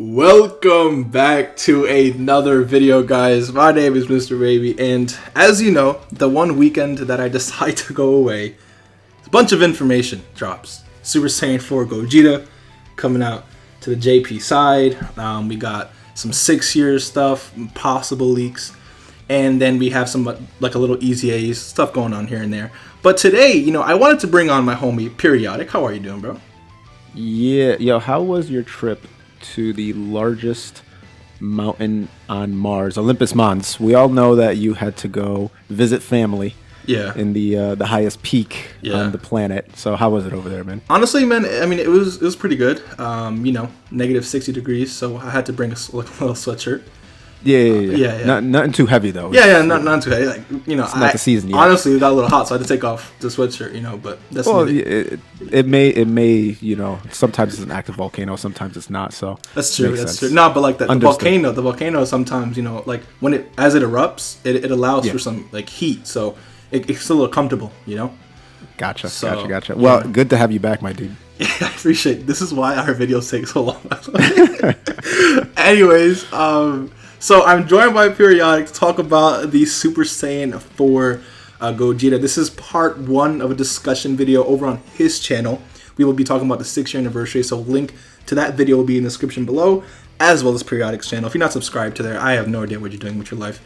Welcome back to another video, guys. My name is Mr. Baby, and as you know, the one weekend that I decide to go away, a bunch of information drops. Super Saiyan 4 Gogeta coming out to the JP side. We got some 6-year stuff, possible leaks, and then we have some like a little easy A's stuff going on here and there. But today, I wanted to bring on my homie Periodic. How are you doing, bro? Yeah, yo, how was your trip to the largest mountain on Mars, Olympus Mons? We all know that you had to go visit family. Yeah. In the highest peak on the planet. So how was it over there, man? Honestly, man, I mean, it was pretty good. Negative 60 degrees, so I had to bring a little sweatshirt. Yeah. Nothing too heavy though. Not too heavy. Like, it's not the season yet. Honestly, it got a little hot, so I had to take off the sweatshirt. But that's it may sometimes it's an active volcano, sometimes it's not. So that's true. True. No, but like the volcano sometimes like when as it erupts, it allows for some like heat, so it's a little comfortable. Gotcha. Well, good to have you back, my dude. Yeah, I appreciate it. This is why our videos take so long. Anyways, so I'm joined by Periodic to talk about the Super Saiyan 4 Gogeta. This is part 1 of a discussion video over on his channel. We will be talking about the 6-year anniversary, so link to that video will be in the description below, as well as Periodic's channel. If you're not subscribed to there, I have no idea what you're doing with your life.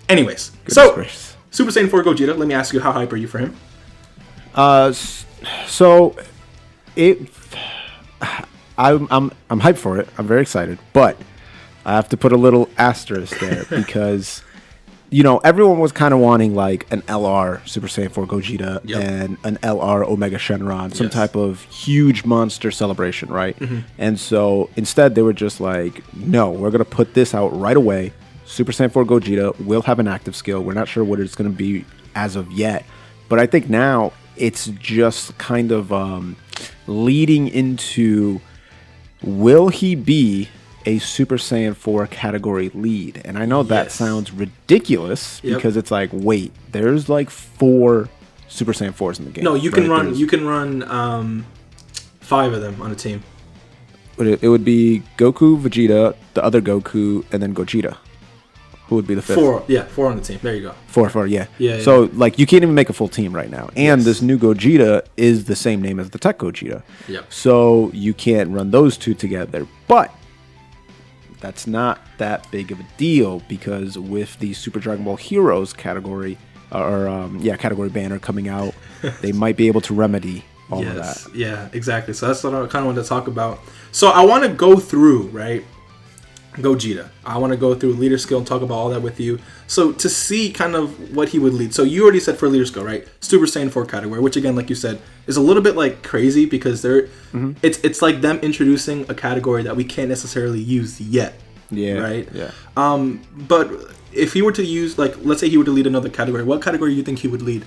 Anyways, Super Saiyan 4 Gogeta, let me ask you, how hype are you for him? I'm hyped for it. I'm very excited, but I have to put a little asterisk there because, everyone was kind of wanting like an LR Super Saiyan 4 Gogeta and an LR Omega Shenron, some type of huge monster celebration, right? Mm-hmm. And so instead they were just like, no, we're going to put this out right away. Super Saiyan 4 Gogeta will have an active skill. We're not sure what it's going to be as of yet, but I think now it's just kind of leading into, will he be a Super Saiyan 4 category lead? And I know that sounds ridiculous because it's like, wait, there's like 4 Super Saiyan 4s in the game. No, you can run 5 of them on a team. It would be Goku, Vegeta, the other Goku, and then Gogeta. Who would be the 5th? 4 on the team. There you go. 4, yeah. So like you can't even make a full team right now. And this new Gogeta is the same name as the Tech Gogeta. Yep. So you can't run those two together. But that's not that big of a deal because with the Super Dragon Ball Heroes category category banner coming out, they might be able to remedy all of that. Yeah, exactly. So that's what I kind of wanted to talk about. So I want to go through, Gogeta. I want to go through leader skill and talk about all that with you. So to see kind of what he would lead. So you already said for leader skill, right? Super Saiyan 4 category, which again, like you said, is a little bit like crazy because it's like them introducing a category that we can't necessarily use yet. Yeah. Right? Yeah. But if he were to use, like, let's say he were to lead another category, what category do you think he would lead?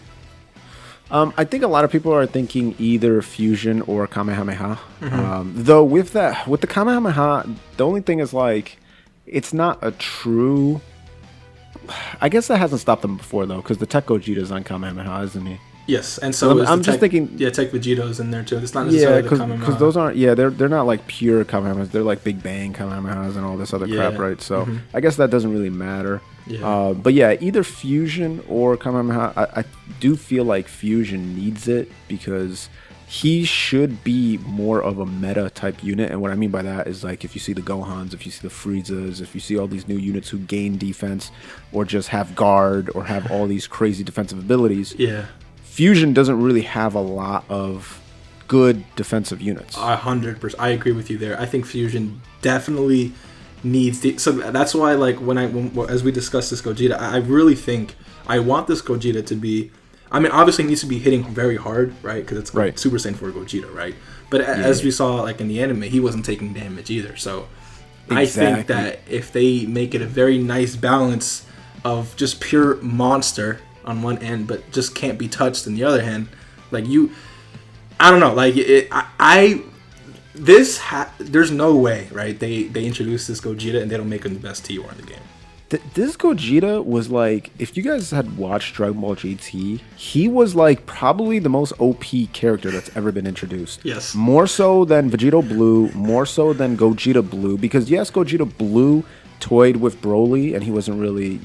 I think a lot of people are thinking either Fusion or Kamehameha. Though with the Kamehameha, the only thing is like, it's not a true. I guess that hasn't stopped them before though, because the Tech Gogeta is on Kamehameha, isn't he? Yes, and so I'm just thinking. Yeah, Tech Vegeto's in there too. It's not necessarily the Kamehameha. Because those aren't. Yeah, they're not like pure Kamehamehas. They're like Big Bang Kamehamehas and all this other crap, right? So I guess that doesn't really matter. Yeah. But yeah, either Fusion or Kamehameha. I do feel like Fusion needs it because he should be more of a meta type unit. And what I mean by that is like if you see the Gohans, if you see the Friezas, if you see all these new units who gain defense or just have guard or have all these crazy defensive abilities. Yeah. Fusion doesn't really have a lot of good defensive units. 100%. I agree with you there. I think Fusion definitely needs so that's why like as we discuss this Gogeta, I really think I want this Gogeta to be, I mean, obviously it needs to be hitting very hard, right? Because it's like Super Saiyan 4 Gogeta, right? But as we saw like in the anime, he wasn't taking damage either. So I think that if they make it a very nice balance of just pure monster on one end, but just can't be touched in the other hand, like I don't know, like Mm-hmm. there's no way, right? They introduce this Gogeta and they don't make him the best T-War in the game. This Gogeta was like, if you guys had watched Dragon Ball GT, he was like probably the most OP character that's ever been introduced. Yes. More so than Vegito Blue, more so than Gogeta Blue, because yes, Gogeta Blue toyed with Broly and he wasn't really,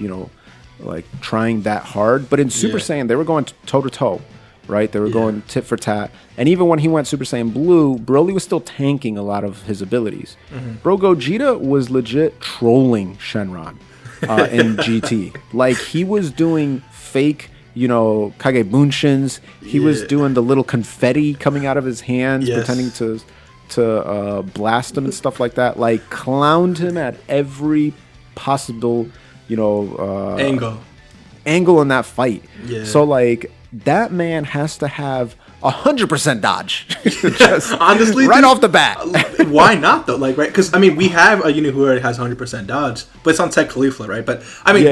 like trying that hard. But in Super Saiyan, they were going toe to toe, right? They were going tit for tat. And even when he went Super Saiyan Blue, Broly was still tanking a lot of his abilities. Bro, Gogeta was legit trolling Shenron. In GT, like he was doing fake, Kage Bunshins. He was doing the little confetti coming out of his hands, pretending to blast him and stuff like that. Like clowned him at every possible, angle in that fight. Yeah. So like that man has to have 100% dodge. Just honestly, right off the bat. Why not though? Like, right? Because I mean, we have a unit who already has 100% dodge, but it's on Tech Khalifa, right? But I mean,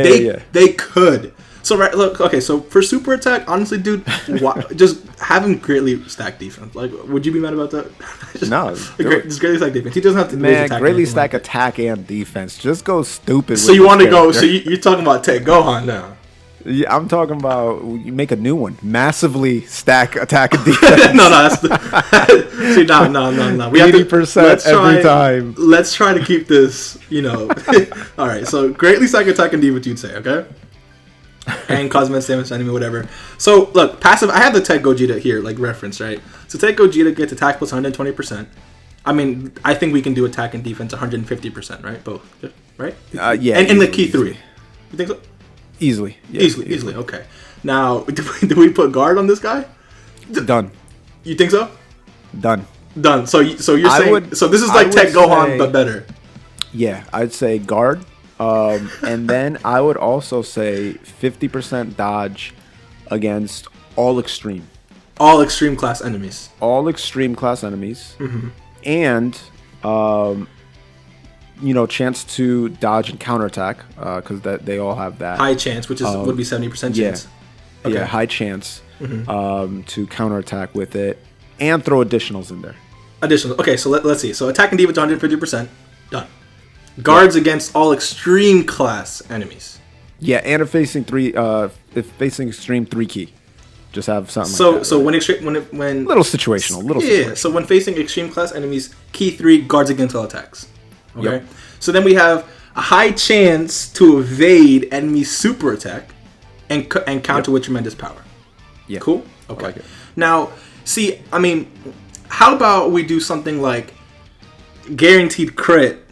they could. So right, look, okay. So for super attack, honestly, dude, just have him greatly stack defense. Like, would you be mad about that? Just greatly stack defense. He doesn't have to. Greatly stack attack and defense. Just go stupid. So you want to go? So you're talking about Tech Gohan now? Yeah, I'm talking about you make a new one. Massively stack attack and defense. No, that's see, no. We 80% every time. Let's try to keep this, All right, so greatly stack attack and defense, you'd say, okay? And cosmetic damage, enemy, whatever. So, look, passive, I have the Tech Gogeta here, like, reference, right? So Tech Gogeta gets attack plus 120%. I mean, I think we can do attack and defense 150%, right? Both, right? Yeah. And the key 3. You think so? Easily. Yeah, easily. Okay. Now, do we put guard on this guy? Done. You think so? Done. So you're saying so this is like Tech Gohan but better. Yeah, I'd say guard. And then I would also say 50% dodge against all extreme. All extreme class enemies. All extreme class enemies. Mm-hmm. And chance to dodge and counterattack, because they all have that high chance, which would be 70% chance. Okay. Yeah, high chance to counterattack with it, and throw additionals in there. Additional. Okay, so let's see. So attack and defense 150%. Done. Guards against all extreme class enemies. Yeah, and if facing extreme 3 key. Just have something. So when little situational, situational. So when facing extreme class enemies, key 3 guards against all attacks. Okay. Yep. So then we have a high chance to evade enemy super attack and counter with tremendous power. Yeah. Cool? Okay. Like now, see, I mean, how about we do something like guaranteed crit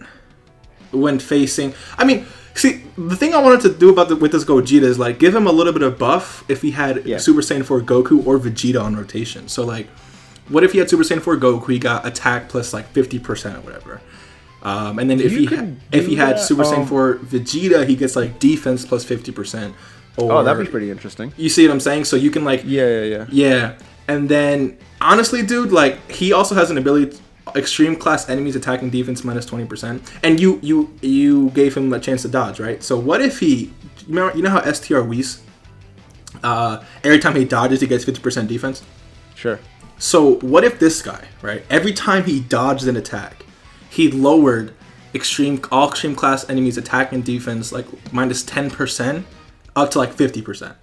when facing... I mean, see, the thing I wanted to do with this Gogeta is, like, give him a little bit of buff if he had Super Saiyan 4 Goku or Vegeta on rotation. So, like, what if he had Super Saiyan 4 Goku, he got attack plus, like, 50% or whatever. And then if he had Super Saiyan 4 Vegeta, he gets like defense plus 50%. That'd be pretty interesting. You see what I'm saying? So you can like yeah. And then honestly, dude, like he also has an ability: extreme class enemies attacking defense minus 20%. And you gave him a chance to dodge, right? So what if you know how STR Whis, every time he dodges, he gets 50% defense. Sure. So what if this guy, right? Every time he dodged an attack, he lowered all extreme class enemies attack and defense like minus 10% up to like 50%.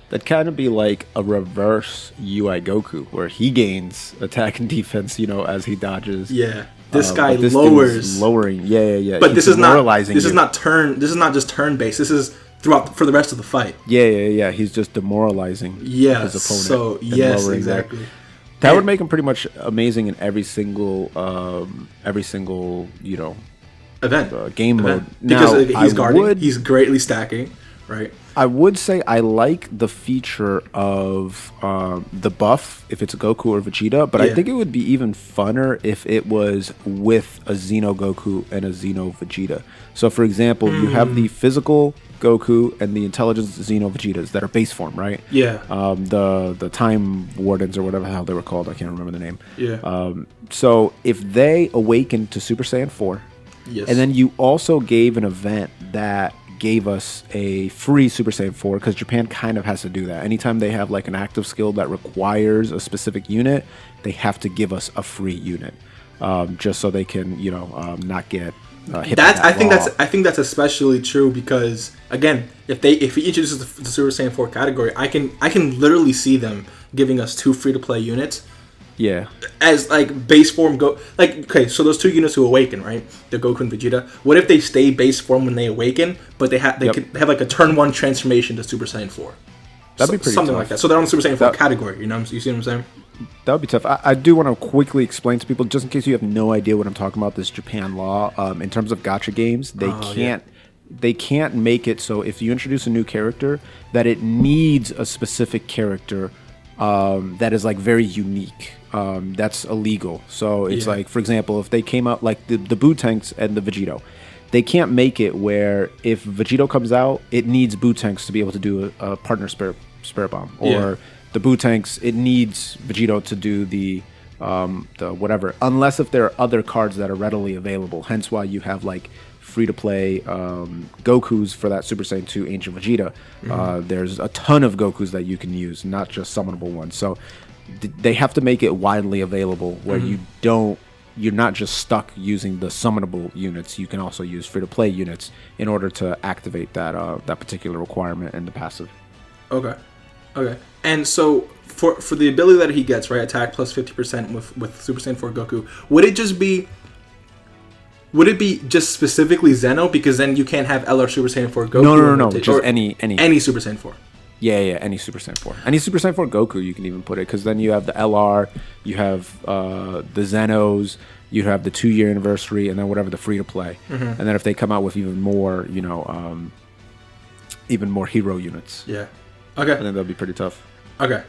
That'd kind of be like a reverse UI Goku where he gains attack and defense, as he dodges. Yeah. This guy lowers lowering. Yeah. But this is not just turn based. This is for the rest of the fight. Yeah. He's just demoralizing his opponent. So yes, exactly. That would make him pretty much amazing in every single event game mode. Because now, he's guarding, he's greatly stacking, right? I would say I like the feature of the buff if it's a Goku or Vegeta, but I think it would be even funner if it was with a Xeno Goku and a Xeno Vegeta. So, for example, you have the physical Goku and the intelligence Xeno Vegetas that are base form, right? Yeah. The Time Wardens or whatever the hell they were called, I can't remember the name. Yeah. So if they awaken to Super Saiyan 4, and then you also gave an event that gave us a free Super Saiyan 4, because Japan kind of has to do that. Anytime they have like an active skill that requires a specific unit, they have to give us a free unit, just so they can, not get hit That's that I think that's especially true because again, if he introduces the Super Saiyan 4 category, I can literally see them giving us 2 free to play units. Yeah. As like base form okay, so those 2 units who awaken, right? The Goku and Vegeta. What if they stay base form when they awaken, but they could have like a turn 1 transformation to Super Saiyan 4? That'd be pretty something tough. like that. So they're on the Super Saiyan 4 category. You see what I'm saying? That would be tough. I do want to quickly explain to people, just in case you have no idea what I'm talking about, this Japan law. In terms of gacha games, they can't make it so if you introduce a new character, that it needs a specific character that is like very unique. That's illegal. So it's like, for example, if they came out like the Boo-Tanks and the Vegito, they can't make it where if Vegito comes out, it needs Boo-Tanks to be able to do a partner spirit bomb, or the Boo-Tanks, it needs Vegito to do the whatever, unless if there are other cards that are readily available. Hence why you have like free-to-play Gokus for that Super Saiyan 2 Ancient Vegeta. There's a ton of Gokus that you can use, not just summonable ones. So they have to make it widely available where you're not just stuck using the summonable units. You can also use free-to-play units in order to activate that particular requirement in the passive. Okay. And so for the ability that he gets, right, attack plus 50% with Super Saiyan 4 Goku, would it be just specifically Zeno? Because then you can't have LR Super Saiyan 4 Goku. No. Just any Super Saiyan 4. Yeah, any Super Saiyan 4. Any Super Saiyan 4 Goku, you can even put it, because then you have the LR, you have the Zenos, you have the 2-year anniversary, and then whatever the free-to-play. And then if they come out with even more, even more hero units. Yeah. Okay. And then that'll be pretty tough. Okay.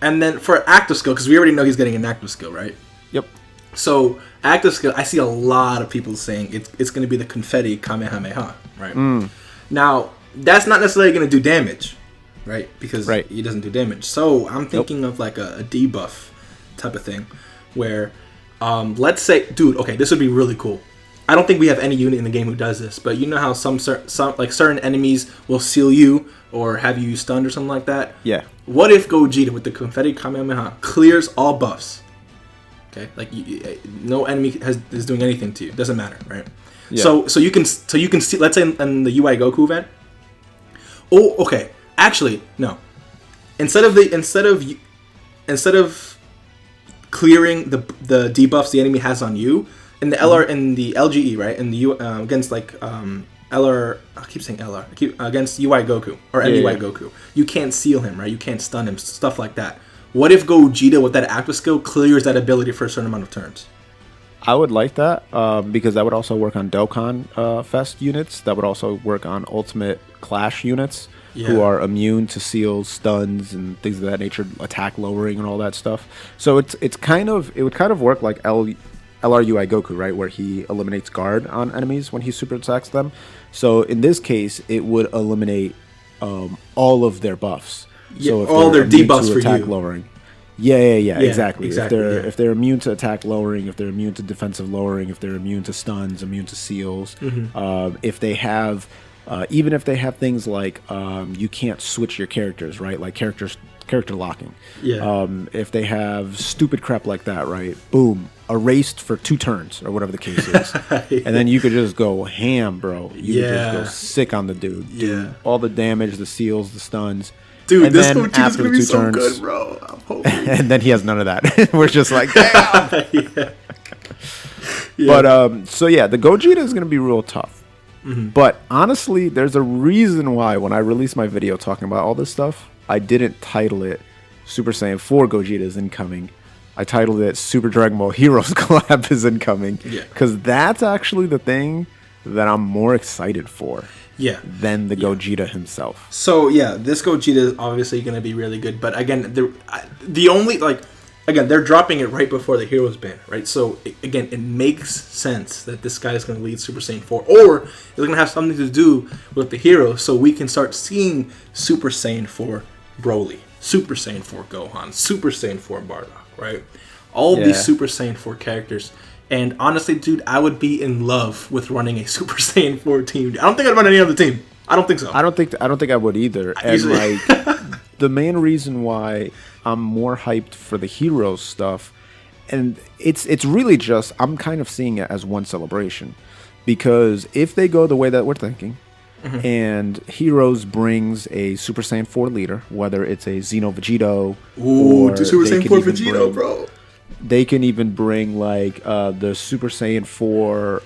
And then for active skill, because we already know he's getting an active skill, right? Yep. So active skill, I see a lot of people saying it's going to be the confetti Kamehameha, right? Now that's not necessarily going to do damage, right? Because he doesn't do damage. So I'm thinking of like a debuff type of thing, where let's say, dude, okay, this would be really cool. I don't think we have any unit in the game who does this, but you know how some certain enemies will seal you or have you stunned or something like that? Yeah. What if Gogeta with the Confetti Kamehameha clears all buffs? Okay, like no enemy is doing anything to you. Doesn't matter, right? Yeah. So you can see. Let's say in the UI Goku event. Oh, okay. Actually, no. Instead of clearing the debuffs the enemy has on you in the LR in the LGE, right? In the U against like LR. I keep saying LR. Against UI Goku or MUI Goku. You can't seal him, right? You can't stun him. Stuff like that. What if Gogeta with that active skill clears that ability for a certain amount of turns? I would like that because that would also work on Dokkan Fest units. That would also work on Ultimate Clash units who are immune to seals, stuns, and things of that nature, attack lowering and all that stuff. So it would kind of work like LRUI Goku, right, where he eliminates guard on enemies when he super attacks them. So in this case, it would eliminate all of their buffs. So if all their debuffs for attack you. Lowering. Yeah, exactly. If they're immune to attack lowering, if they're immune to defensive lowering, if they're immune to stuns, immune to seals, if they have, even if they have things like you can't switch your characters, right? Like character locking. Yeah. If they have stupid crap like that, right? Boom, erased for 2 turns or whatever the case is, and then you could just go ham, bro. You could just go sick on the dude. Yeah. All the damage, the seals, the stuns. Dude, and this Gogeta's gonna be so good, bro. I'm hoping. And then he has none of that. We're just like, damn. But so yeah, the Gogeta is gonna be real tough. But honestly, there's a reason why when I released my video talking about all this stuff, I didn't title it Super Saiyan 4 Gogeta is incoming. I titled it Super Dragon Ball Heroes collab is incoming. Yeah. Because that's actually the thing that I'm more excited for. Than the Gogeta himself. So yeah, this Gogeta is obviously going to be really good. But again, they're dropping it right before the Heroes ban, right? So again, it makes sense that this guy is going to lead Super Saiyan 4, or it's going to have something to do with the Heroes, so we can start seeing Super Saiyan 4 Broly, Super Saiyan 4 Gohan, Super Saiyan 4 Bardock, right? All of these Super Saiyan 4 characters. And honestly, dude, I would be in love with running a Super Saiyan 4 team. I don't think I'd run any other team. I don't think so. I don't think I would either. And like the main reason why I'm more hyped for the Heroes stuff, and it's really just I'm kind of seeing it as one celebration, because if they go the way that we're thinking, and Heroes brings a Super Saiyan 4 leader, whether it's a Xeno Vegito, or the Super Saiyan 4 Vegito, bro. They can even bring like the Super Saiyan 4,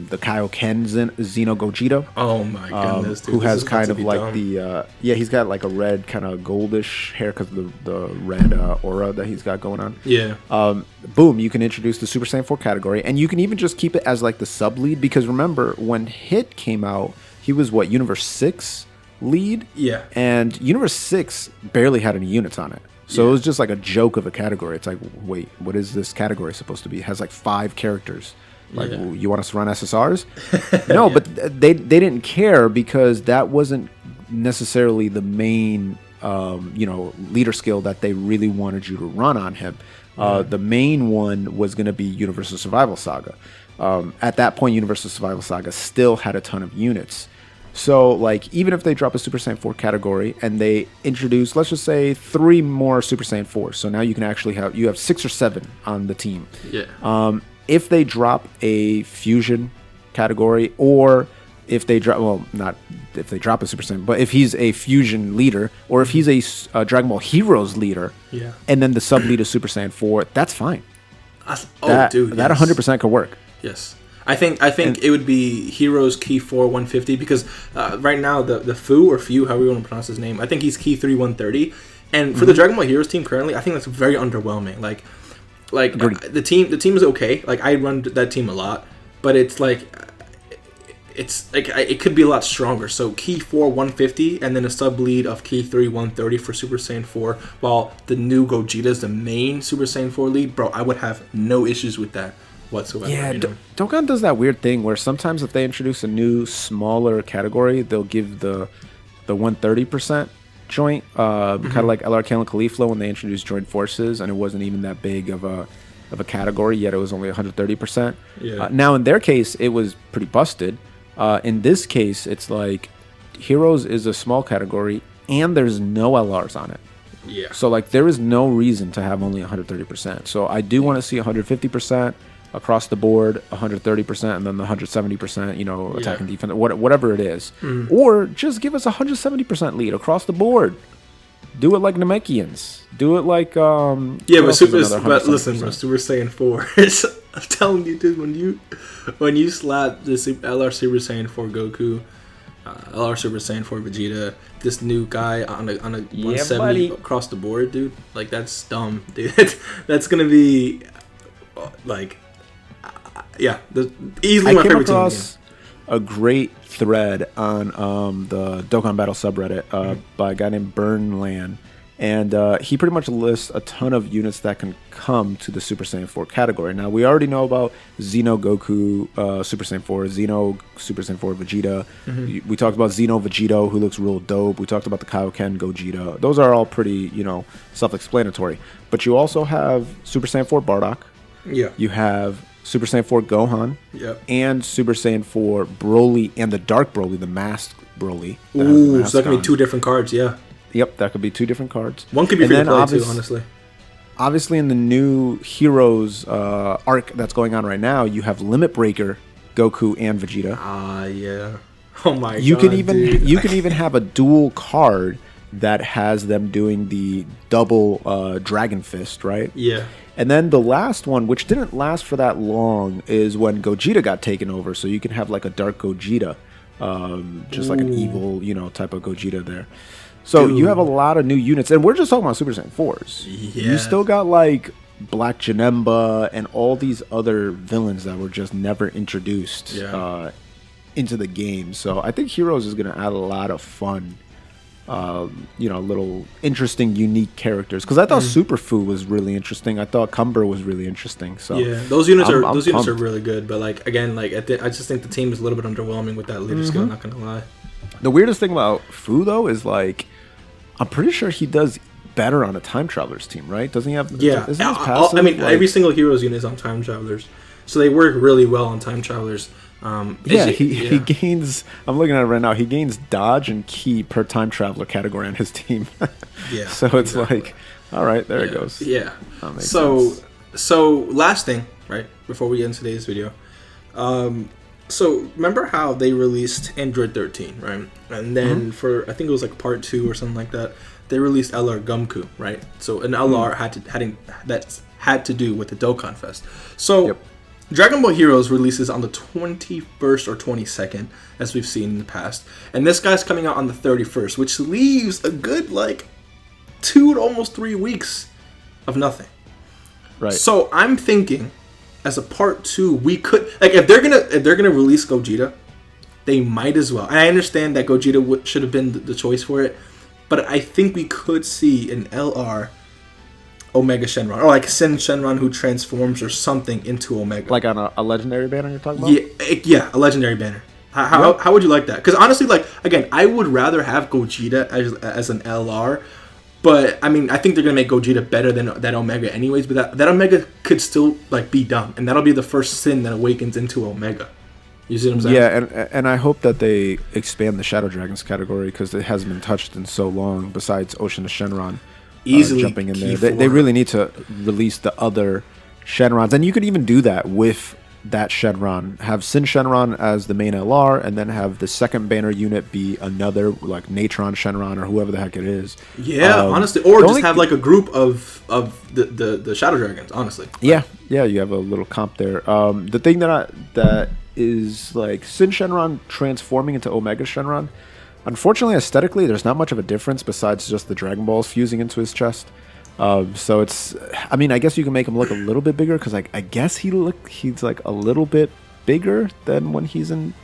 the Kaioken Xeno Gogeta. Oh my goodness, dude. Who has kind of like the he's got like a red kind of goldish hair because of the red aura that he's got going on. Yeah. Boom, you can introduce the Super Saiyan 4 category, and you can even just keep it as like the sub lead, because remember when Hit came out, he was what, Universe 6 lead? Yeah. And Universe 6 barely had any units on it. So it was just like a joke of a category. It's like, wait, what is this category supposed to be? It has like 5 characters. Like, you want us to run SSRs? No, but they didn't care, because that wasn't necessarily the main, leader skill that they really wanted you to run on him. The main one was going to be Universal Survival Saga. At that point, Universal Survival Saga still had a ton of units. So, like, even if they drop a Super Saiyan 4 category and they introduce, let's just say, 3 more Super Saiyan 4s. So now you can actually have 6 or 7 on the team. Yeah. If they drop a fusion category, or if they drop, well, not if they drop a Super Saiyan, but if he's a fusion leader, or if he's a Dragon Ball Heroes leader, and then the sub lead is Super Saiyan 4, that's fine. That 100% could work. Yes. I think it would be Heroes Key 4 150, because right now the Fu, or Few, however you want to pronounce his name, I think he's Key 3 130, and for the Dragon Ball Heroes team currently, I think that's very underwhelming. Like the team is okay. Like, I run that team a lot, but it's like it could be a lot stronger. So Key 4 150, and then a sub lead of Key 3 130 for Super Saiyan 4, while the new Gogeta is the main Super Saiyan 4 lead. Bro, I would have no issues with that whatsoever. Yeah, Dokkan does that weird thing where sometimes if they introduce a new smaller category, they'll give the 130% joint, kind of like LRK and Caulifla when they introduced Joint Forces, and it wasn't even that big of a category, yet it was only 130%. Now in their case, it was pretty busted. In this case, it's like Heroes is a small category and there's no LRs on it. Yeah. So like there is no reason to have only 130%. So I do want to see 150% across the board, 130%, and then the 170%, attack and defense, whatever it is. Or just give us a 170% lead across the board. Do it like Namekians. Do it like but listen, bro, Super Saiyan 4. I'm telling you, dude, when you slap this LR Super Saiyan 4 Goku, LR Super Saiyan 4 Vegeta, this new guy on a 170 across the board, dude, like, that's dumb, dude. That's gonna be like, easily my favorite team again. A great thread on the Dokkan Battle subreddit by a guy named Burnland, and he pretty much lists a ton of units that can come to the Super Saiyan 4 category. Now, we already know about Xeno Goku Super Saiyan 4, Xeno Super Saiyan 4 Vegeta. We talked about Xeno Vegito, who looks real dope. We talked about the Kaioken Gogeta. Those are all pretty, self-explanatory. But you also have Super Saiyan 4 Bardock. Yeah. You have Super Saiyan 4 Gohan, and Super Saiyan 4 Broly, and the Dark Broly, the masked Broly. Ooh, so that could be 2 different cards, yeah. Yep, that could be 2 different cards. One could be free to play too, honestly. Obviously, in the new Heroes arc that's going on right now, you have Limit Breaker, Goku, and Vegeta. Yeah. Oh my god, you can even have a dual card that has them doing the double Dragon Fist, right? Yeah. And then the last one, which didn't last for that long, is when Gogeta got taken over. So you can have like a Dark Gogeta, just like an evil, type of Gogeta there. So you have a lot of new units, and we're just talking about Super Saiyan 4s. Yeah. You still got like Black Janemba and all these other villains that were just never introduced into the game. So I think Heroes is going to add a lot of fun. Little interesting, unique characters. Because I thought Super Fu was really interesting. I thought Cumber was really interesting. So yeah, those units are really good. But like again, like I just think the team is a little bit underwhelming with that leader skill. I'm not gonna lie. The weirdest thing about Fu though is like, I'm pretty sure he does better on a Time Travelers team, right? Doesn't he have? Yeah, isn't his passive, every single Heroes unit is on Time Travelers, so they work really well on Time Travelers. He gains. I'm looking at it right now. He gains dodge and ki per Time Traveler category on his team. So it's like, all right, there it goes. Yeah. So last thing, right before we end today's video, So remember how they released Android 13, right? And then for I think it was like part 2 or something like that, they released LR Gumku, right? So an LR had to do with the Dokkan Fest. So Dragon Ball Heroes releases on the 21st or 22nd, as we've seen in the past, and this guy's coming out on the 31st, which leaves a good like 2 to almost 3 weeks of nothing. Right. So I'm thinking, as a part 2, we could like if they're gonna release Gogeta, they might as well. And I understand that Gogeta should have been the choice for it, but I think we could see an LR Omega Shenron, or like Sin Shenron who transforms or something into Omega, like on a legendary banner you're talking about. Yeah, a legendary banner. How would you like that? Because honestly, like again, I would rather have Gogeta as an LR. But I mean, I think they're gonna make Gogeta better than that Omega, anyways. But that Omega could still like be done, and that'll be the first Sin that awakens into Omega. You see what I'm saying? Yeah, and I hope that they expand the Shadow Dragons category because it hasn't been touched in so long. Besides Ocean to Shenron, easily jumping in there, they really need to release the other Shenrons, and you could even do that with that Shenron. Have Sin Shenron as the main LR, and then have the second banner unit be another like Natron Shenron or whoever the heck it is. Yeah, honestly, or just have like a group of the Shadow Dragons. Honestly, yeah, you have a little comp there. The thing that is like Sin Shenron transforming into Omega Shenron. Unfortunately, aesthetically, there's not much of a difference besides just the Dragon Balls fusing into his chest. So it's, I mean, I guess you can make him look a little bit bigger because I guess he's like a little bit bigger than when he's in.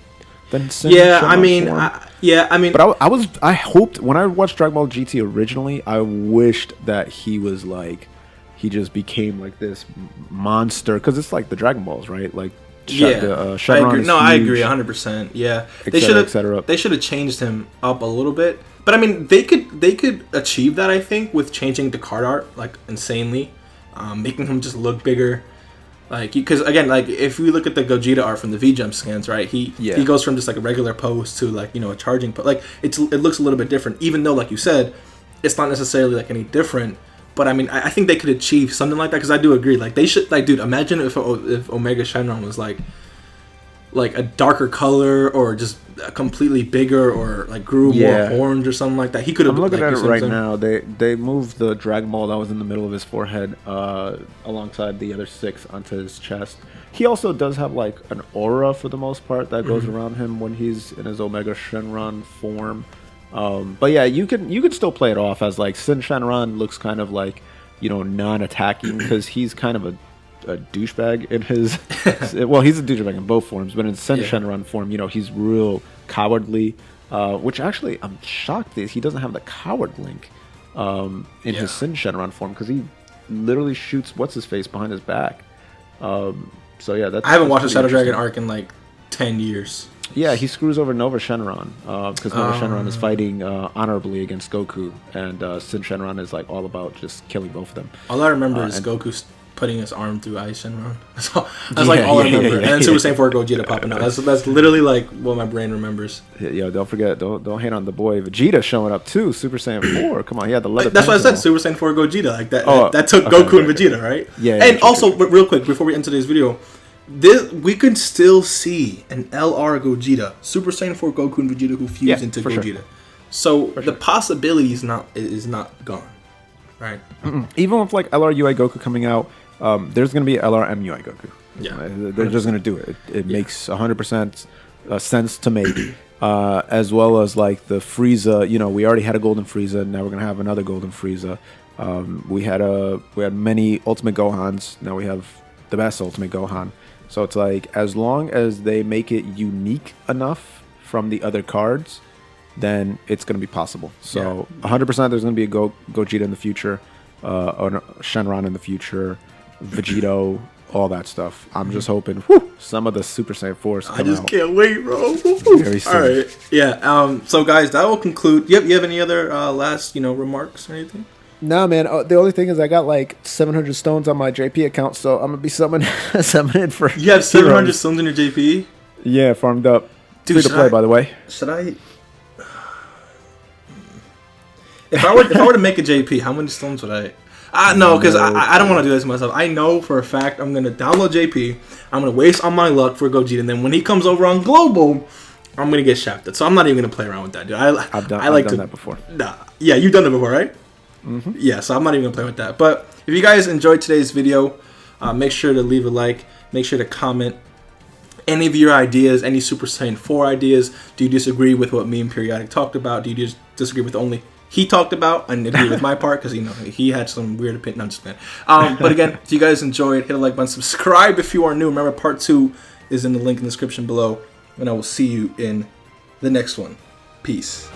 Sin I mean, But I hoped when I watched Dragon Ball GT originally, I wished that he was like, he just became like this monster because it's like the Dragon Balls, right? Like. I agree. No, I agree 100%. Yeah, they should have changed him up a little bit. But I mean, they could achieve that. I think with changing the card art like insanely, making him just look bigger. Like because again, like if we look at the Gogeta art from the V-Jump scans, right? He goes from just like a regular pose to like a charging pose. Like it looks a little bit different, even though like you said, it's not necessarily like any different. But I mean, I think they could achieve something like that because I do agree. Like they should, like, dude, imagine if Omega Shenron was like a darker color or just completely bigger or like grew more horns or something like that. He could have. I'm looking at it right now. They moved the Dragon Ball that was in the middle of his forehead alongside the other 6 onto his chest. He also does have like an aura for the most part that goes around him when he's in his Omega Shenron form. But yeah, you can still play it off as like Sin Shenron looks kind of like, non-attacking because he's kind of a douchebag in his. Well, he's a douchebag in both forms, but in Sin Shenron form, he's real cowardly. Which actually, I'm shocked that he doesn't have the coward link in his Sin Shenron form because he literally shoots what's his face behind his back. So yeah, I haven't watched a Shadow Dragon arc in like 10 years. Yeah, he screws over Nova Shenron because Nova Shenron is fighting honorably against Goku, and Sin Shenron is like all about just killing both of them. All I remember is Goku putting his arm through Ice Shenron. That's all I remember. And then Super Saiyan 4 Gogeta popping out. That's literally like what my brain remembers. Yo, don't forget, don't hate on the boy Vegeta showing up too. Super Saiyan 4. Come on, he had the leather. That's what I said. Super Saiyan 4 Gogeta. Like that. That took Goku and Vegeta, right? Yeah. And also, but real quick before we end today's video. We could still see an LR Gogeta, Super Saiyan 4 Goku and Vegeta who fuse into Gogeta. Sure. So the possibility is not gone, right? Even with like LR UI Goku coming out, there's going to be LR MUI Goku. Yeah, they're just going to do it. It makes 100% sense to make. As well as like the Frieza, we already had a Golden Frieza, now we're going to have another Golden Frieza. We had many Ultimate Gohans, now we have the best Ultimate Gohan. So it's like, as long as they make it unique enough from the other cards, then it's going to be possible. So 100% there's going to be a Gogeta in the future, or Shenron in the future, Vegito, all that stuff. I'm just hoping some of the Super Saiyan 4s come out. I just can't wait, bro. Very soon. All right. Yeah. So guys, that will conclude. You have any other last remarks or anything? No, man. The only thing is I got like 700 stones on my JP account, so I'm going to be summoning for You have 700 stones in your JP? Yeah, farmed up. Dude, free to play, by the way. Should I... If I were to make a JP, how many stones would I... No, because I don't want to do this myself. I know for a fact I'm going to download JP. I'm going to waste all my luck for Gogeta. And then when he comes over on Global, I'm going to get shafted. So I'm not even going to play around with that, dude. I've done that before. Nah. Yeah, you've done it before, right? Mm-hmm. Yeah, so I'm not even going to play with that. But if you guys enjoyed today's video, make sure to leave a like. Make sure to comment any of your ideas, any Super Saiyan 4 ideas. Do you disagree with what me and Periodic talked about? Do you just disagree with only he talked about and agree with my part? Because, you know, he had some weird opinion. No, I'm just kidding. But again, if you guys enjoyed, hit a like button. Subscribe if you are new. Remember, part 2 is in the link in the description below. And I will see you in the next one. Peace.